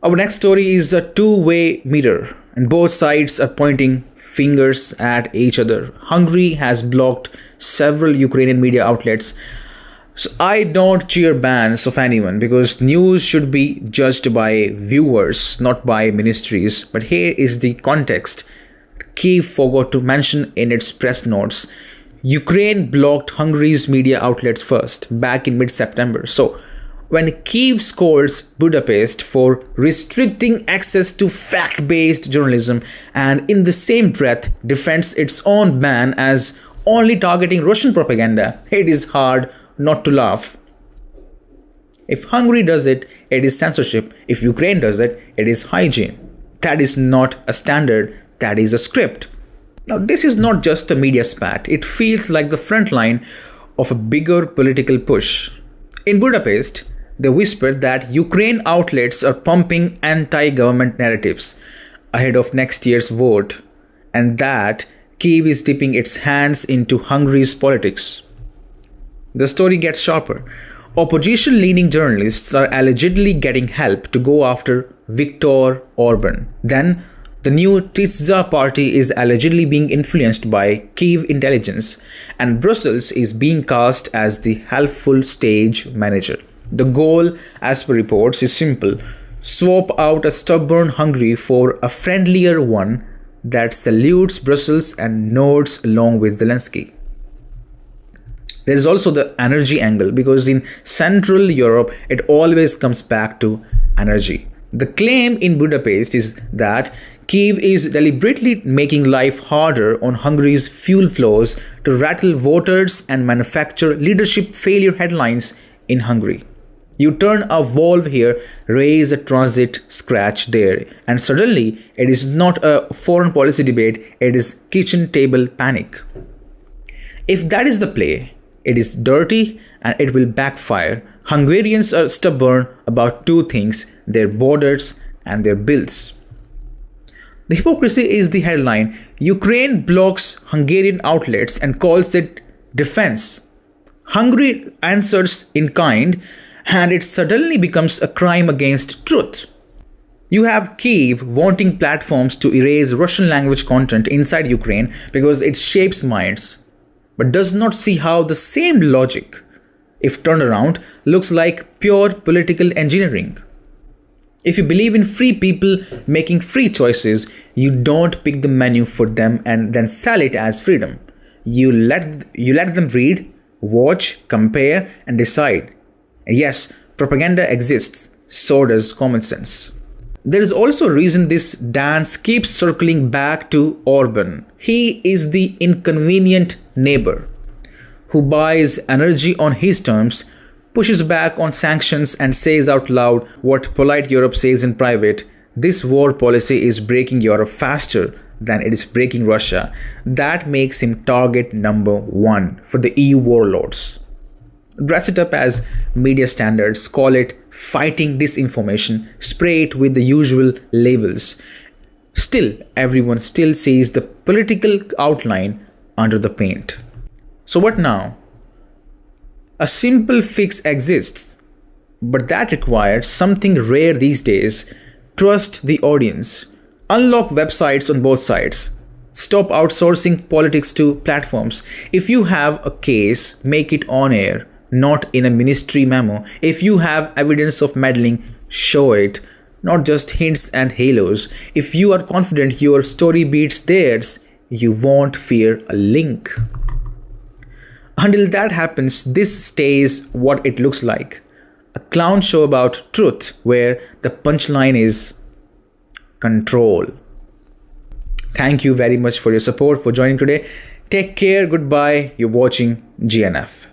Our next story is a two-way mirror, and both sides are pointing fingers at each other. Hungary has blocked several Ukrainian media outlets. So I don't cheer bans of anyone because news should be judged by viewers, not by ministries. But here is the context. Kyiv forgot to mention in its press notes. Ukraine blocked Hungary's media outlets first, back in mid-September. So when Kyiv scolds Budapest for restricting access to fact-based journalism and in the same breath defends its own ban as only targeting Russian propaganda, it is hard not to laugh. If Hungary does it, it is censorship. If Ukraine does it, it is hygiene. That is not a standard, that is a script. Now, this is not just a media spat. It feels like the front line of a bigger political push. In Budapest, they whispered that Ukraine outlets are pumping anti-government narratives ahead of next year's vote, and that Kyiv is dipping its hands into Hungary's politics. The story gets sharper. Opposition-leaning journalists are allegedly getting help to go after Viktor Orban. Then, the new Tisza party is allegedly being influenced by Kyiv Intelligence, and Brussels is being cast as the helpful stage manager. The goal, as per reports, is simple: swap out a stubborn Hungary for a friendlier one that salutes Brussels and nods along with Zelensky. There is also the energy angle, because in Central Europe, it always comes back to energy. The claim in Budapest is that Kyiv is deliberately making life harder on Hungary's fuel flows to rattle voters and manufacture leadership failure headlines in Hungary. You turn a valve here, raise a transit scratch there, and suddenly it is not a foreign policy debate, it is kitchen table panic. If that is the play, it is dirty and it will backfire. Hungarians are stubborn about two things: their borders and their bills. The hypocrisy is the headline. Ukraine blocks Hungarian outlets and calls it defense. Hungary answers in kind, and it suddenly becomes a crime against truth. You have Kyiv wanting platforms to erase Russian language content inside Ukraine because it shapes minds, but does not see how the same logic, if turned around, looks like pure political engineering. If you believe in free people making free choices, you don't pick the menu for them and then sell it as freedom. You let them read, watch, compare, and decide. And yes, propaganda exists, so does common sense. There is also a reason this dance keeps circling back to Orban. He is the inconvenient neighbor who buys energy on his terms, pushes back on sanctions, and says out loud what polite Europe says in private: this war policy is breaking Europe faster than it is breaking Russia. That makes him target number one for the EU warlords. Dress it up as media standards, call it fighting disinformation, spray it with the usual labels. Still, everyone still sees the political outline under the paint. So what now? A simple fix exists, but that requires something rare these days: trust the audience. Unlock websites on both sides. Stop outsourcing politics to platforms. If you have a case, make it on air, not in a ministry memo. If you have evidence of meddling, show it, not just hints and halos. If you are confident your story beats theirs, you won't fear a link. Until that happens, this stays what it looks like: a clown show about truth where the punchline is control. Thank you very much for your support, for joining today. Take care. Goodbye. You're watching GNF.